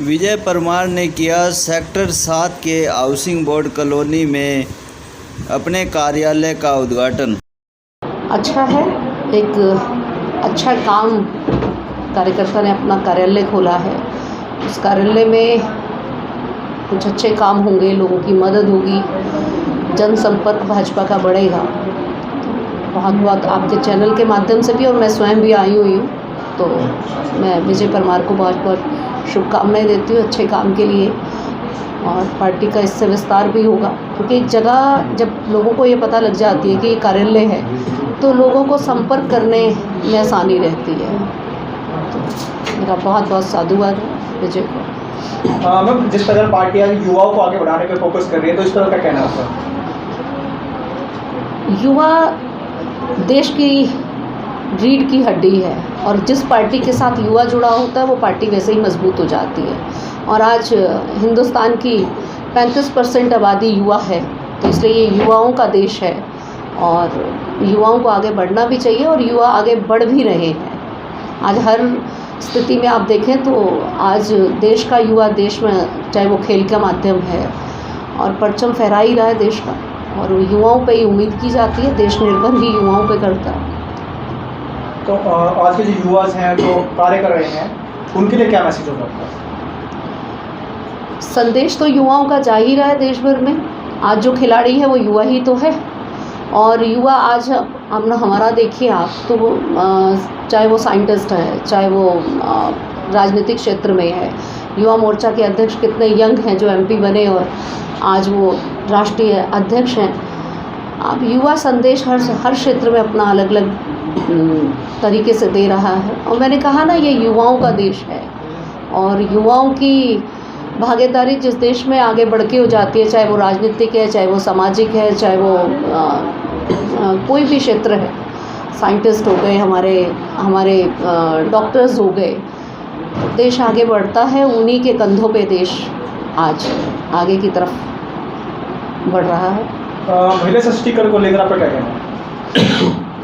विजय परमार ने किया सेक्टर 7 के हाउसिंग बोर्ड कॉलोनी में अपने कार्यालय का उद्घाटन। अच्छा है, एक अच्छा काम कार्यकर्ता ने अपना कार्यालय खोला है। उस कार्यालय में कुछ अच्छे काम होंगे, लोगों की मदद होगी, जनसंपर्क भाजपा का बढ़ेगा। बहुत बहुत आपके चैनल के माध्यम से भी और मैं स्वयं भी आई हुई हूँ, तो मैं विजय परमार को बहुत बहुत शुभकामनाएं देती हूँ अच्छे काम के लिए। और पार्टी का इससे विस्तार भी होगा, क्योंकि एक जगह जब लोगों को ये पता लग जाती है कि ये कार्यालय है तो लोगों को संपर्क करने में आसानी रहती है। तो मेरा बहुत बहुत साधुवाद है विजय को। मैम, जिस तरह पार्टी आज युवाओं को आगे बढ़ाने पे फोकस कर रही है, तो इस तरह का कहना है आपका? युवा देश की रीढ़ की हड्डी है और जिस पार्टी के साथ युवा जुड़ा होता है वो पार्टी वैसे ही मजबूत हो जाती है। और आज हिंदुस्तान की 35% आबादी युवा है, तो इसलिए ये युवाओं का देश है और युवाओं को आगे बढ़ना भी चाहिए और युवा आगे बढ़ भी रहे हैं। आज हर स्थिति में आप देखें तो आज देश का युवा देश में, चाहे वो खेल का माध्यम है और परचम फहरा ही रहा है देश का, और युवाओं पे ही उम्मीद की जाती है। देश निर्भर भी युवाओं पे करता है। तो आज के जो युवा हैं जो कार्य कर रहे हैं, उनके लिए क्या मैसेज होगा आपका? संदेश तो युवाओं का जा ही रहा है देश भर में। आज जो खिलाड़ी है वो युवा ही तो है, और युवा आज अपना हमारा देखिए आप तो वो चाहे वो साइंटिस्ट है, चाहे वो राजनीतिक क्षेत्र में है। युवा मोर्चा के अध्यक्ष कितने यंग हैं जो एमपी बने और आज वो राष्ट्रीय अध्यक्ष हैं। अब युवा संदेश हर क्षेत्र में अपना अलग अलग तरीके से दे रहा है। और मैंने कहा ना, ये युवाओं का देश है और युवाओं की भागीदारी जिस देश में आगे बढ़ के हो जाती है, चाहे वो राजनीतिक है, चाहे वो सामाजिक है, चाहे वो कोई भी क्षेत्र है, साइंटिस्ट हो गए, हमारे डॉक्टर्स हो गए, देश आगे बढ़ता है। उन्हीं के कंधों पे देश आज आगे की तरफ बढ़ रहा है। महिला सशक्तिकरण को लेकर आपका क्या कहना है?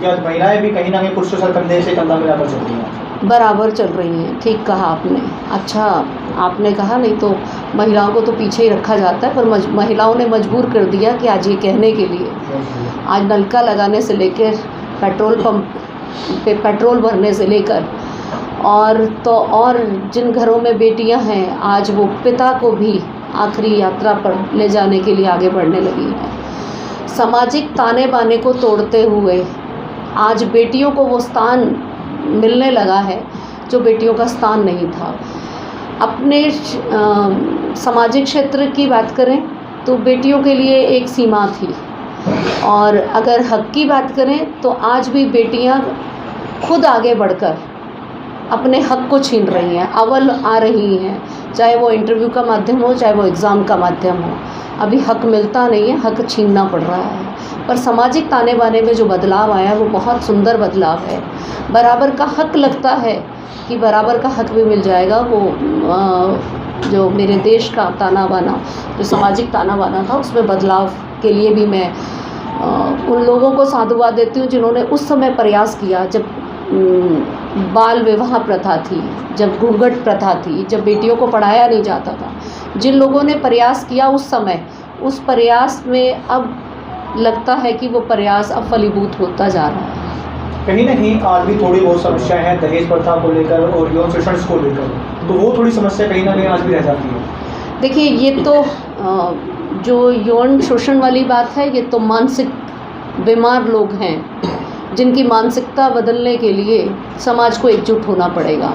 आज महिलाएं भी कहीं ना कहीं पुरुषों से कंधे से कंधा मिलाकर चल रही हैं, बराबर चल रही हैं। ठीक कहा आपने, अच्छा आपने कहा, नहीं तो महिलाओं को तो पीछे ही रखा जाता है, पर महिलाओं ने मजबूर कर दिया कि आज ये कहने के लिए, आज नलका लगाने से लेकर पेट्रोल पंप पे पेट्रोल भरने से लेकर और जिन घरों में बेटियां हैं, आज वो पिता को भी आखिरी यात्रा पर ले जाने के लिए आगे बढ़ने लगी हैं। सामाजिक ताने बाने को तोड़ते हुए आज बेटियों को वो स्थान मिलने लगा है जो बेटियों का स्थान नहीं था। अपने सामाजिक क्षेत्र की बात करें तो बेटियों के लिए एक सीमा थी, और अगर हक की बात करें तो आज भी बेटियां खुद आगे बढ़कर अपने हक को छीन रही हैं, अव्वल आ रही हैं, चाहे वो इंटरव्यू का माध्यम हो, चाहे वो एग्ज़ाम का माध्यम हो। अभी हक मिलता नहीं है, हक छीनना पड़ रहा है। पर सामाजिक ताने बाने में जो बदलाव आया है वो बहुत सुंदर बदलाव है। बराबर का हक लगता है कि बराबर का हक भी मिल जाएगा। वो जो मेरे देश का ताना बाना, जो सामाजिक ताना बाना था, उसमें बदलाव के लिए भी मैं उन लोगों को साधुवाद देती हूँ जिन्होंने उस समय प्रयास किया, जब बाल विवाह प्रथा थी, जब घूंघट प्रथा थी, जब बेटियों को पढ़ाया नहीं जाता था। जिन लोगों ने प्रयास किया उस समय, उस प्रयास में अब लगता है कि वो प्रयास अब फलीभूत होता जा रहा है। कहीं ना कहीं आज भी थोड़ी बहुत समस्याएं हैं दहेज प्रथा को लेकर और यौन शोषण को लेकर, तो वो थोड़ी समस्या कहीं ना कहीं आज भी रह जाती है। देखिए, ये तो जो यौन शोषण वाली बात है, ये तो मानसिक बीमार लोग हैं जिनकी मानसिकता बदलने के लिए समाज को एकजुट होना पड़ेगा।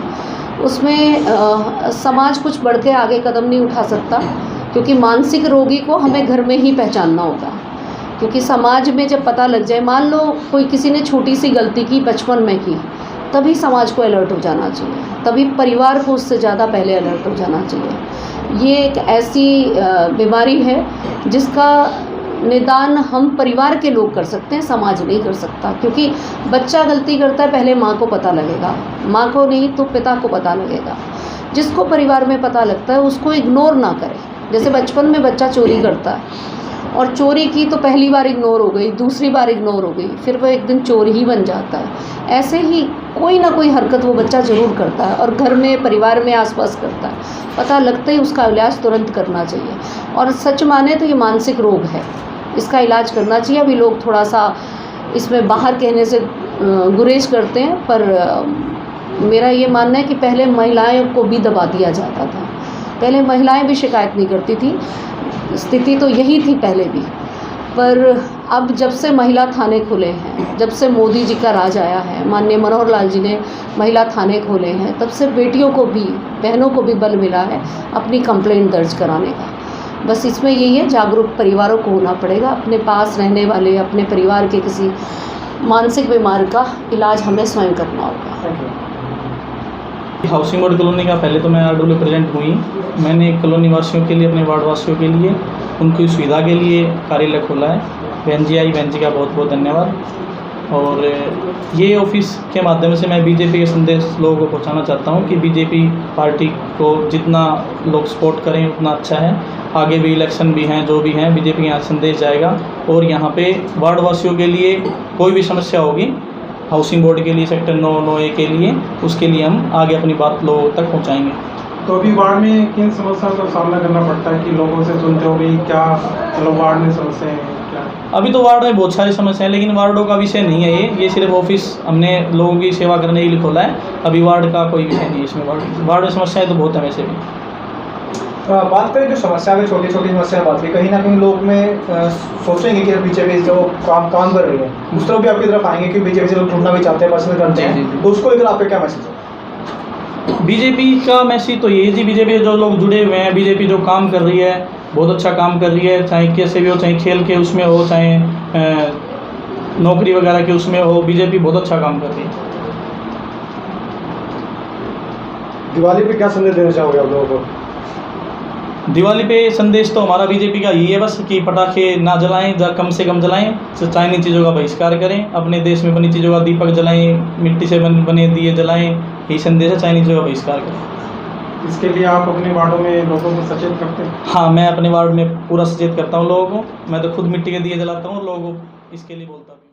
उसमें समाज कुछ बढ़ के आगे कदम नहीं उठा सकता, क्योंकि मानसिक रोगी को हमें घर में ही पहचानना होगा। क्योंकि समाज में जब पता लग जाए, मान लो कोई किसी ने छोटी सी गलती की बचपन में की, तभी समाज को अलर्ट हो जाना चाहिए, तभी परिवार को उससे ज़्यादा पहले अलर्ट हो जाना चाहिए। ये एक ऐसी बीमारी है जिसका निदान हम परिवार के लोग कर सकते हैं, समाज नहीं कर सकता। क्योंकि बच्चा गलती करता है, पहले माँ को पता लगेगा, माँ को नहीं तो पिता को पता लगेगा। जिसको परिवार में पता लगता है उसको इग्नोर ना करें। जैसे बचपन में बच्चा चोरी करता है और चोरी की तो पहली बार इग्नोर हो गई, दूसरी बार इग्नोर हो गई, फिर वो एक दिन चोर ही बन जाता है। ऐसे ही कोई ना कोई हरकत वो बच्चा ज़रूर करता है, और घर में परिवार में आसपास करता है। पता लगते ही उसका इलाज तुरंत करना चाहिए। और सच माने तो ये मानसिक रोग है, इसका इलाज करना चाहिए। अभी लोग थोड़ा सा इसमें बाहर कहने से गुरेज करते हैं, पर मेरा ये मानना है कि पहले महिलाएं को भी दबा दिया जाता था। पहले महिलाएं भी शिकायत नहीं करती थी, स्थिति तो यही थी पहले भी। पर अब जब से महिला थाने खुले हैं, जब से मोदी जी का राज आया है, माननीय मनोहर लाल जी ने महिला थाने खोले हैं, तब से बेटियों को भी, बहनों को भी बल मिला है अपनी कंप्लेंट दर्ज कराने का। बस इसमें यही है, जागरूक परिवारों को होना पड़ेगा। अपने पास रहने वाले, अपने परिवार के किसी मानसिक बीमार का इलाज हमें स्वयं करना होगा। हाउसिंग बोर्ड कॉलोनी का पहले तो मैं आरडब्ल्यू प्रेजेंट हुई। मैंने कॉलोनी वासियों के लिए, अपने वार्ड वासियों के लिए, उनकी सुविधा के लिए कार्यालय खोला है। बहन जी आई, बहन जी का बहुत बहुत धन्यवाद। और ये ऑफिस के माध्यम से मैं बीजेपी के संदेश लोगों को पहुंचाना चाहता हूं कि बीजेपी पार्टी को जितना लोग सपोर्ट करें उतना अच्छा है। आगे भी इलेक्शन भी हैं, जो भी हैं, बीजेपी के यहाँ संदेश जाएगा। और यहाँ पे वार्ड वासियों के लिए कोई भी समस्या होगी, हाउसिंग बोर्ड के लिए, सेक्टर 9/9A के लिए, उसके लिए हम आगे अपनी बात लोगों तक पहुँचाएँगे। तो अभी वार्ड में किन समस्याओं का सामना करना पड़ता है कि लोगों से सुनते हो भी क्या मतलब वार्ड में समस्या है क्या? अभी तो वार्ड में बहुत सारी समस्याएं हैं, लेकिन वार्डों का विषय नहीं है ये सिर्फ ऑफिस हमने लोगों की सेवा करने के लिए खोला है। अभी वार्ड का कोई विषय नहीं है इसमें। वार्ड में समस्याएं तो बहुत है वैसे भी। बात करें जो समस्या है, छोटी छोटी समस्या बात की, कहीं ना कहीं लोग में सोचेंगे कि बीजेपी जो काम कर रही है, उस तरफ भी आपकी तरफ आएंगे कि बीजेपी से लोग जुड़ना भी चाहते हैं, पसंद करते हैं, तो उसको लेकर आपका क्या मैसेज है? बीजेपी का मैसेज तो यही जी, बीजेपी जो लोग जुड़े हुए हैं, बीजेपी जो काम कर रही है, बहुत अच्छा काम कर रही है, चाहे कैसे भी हो, चाहे खेल के उसमें हो, चाहे नौकरी वगैरह के उसमें हो, बीजेपी बहुत अच्छा काम कर रही है। दिवाली पे क्या संदेश देना चाहोगे आप लोगों को? दिवाली पे संदेश तो हमारा बीजेपी का यही है बस कि पटाखे ना जलाएं, कम से कम जलाएं, चाइनीज चीज़ों का बहिष्कार करें, अपने देश में बनी चीज़ों का दीपक जलाएं, मिट्टी से बने दिए जलाएं, यही संदेश है, चाइनीज चीज़ों का बहिष्कार करें। इसके लिए आप अपने वार्डों में लोगों को सचेत करते हैं? हाँ, मैं अपने वार्ड में पूरा सचेत करता हूँ लोगों को। मैं तो खुद मिट्टी के दिए जलाता हूँ और लोगों को इसके लिए बोलता हूँ।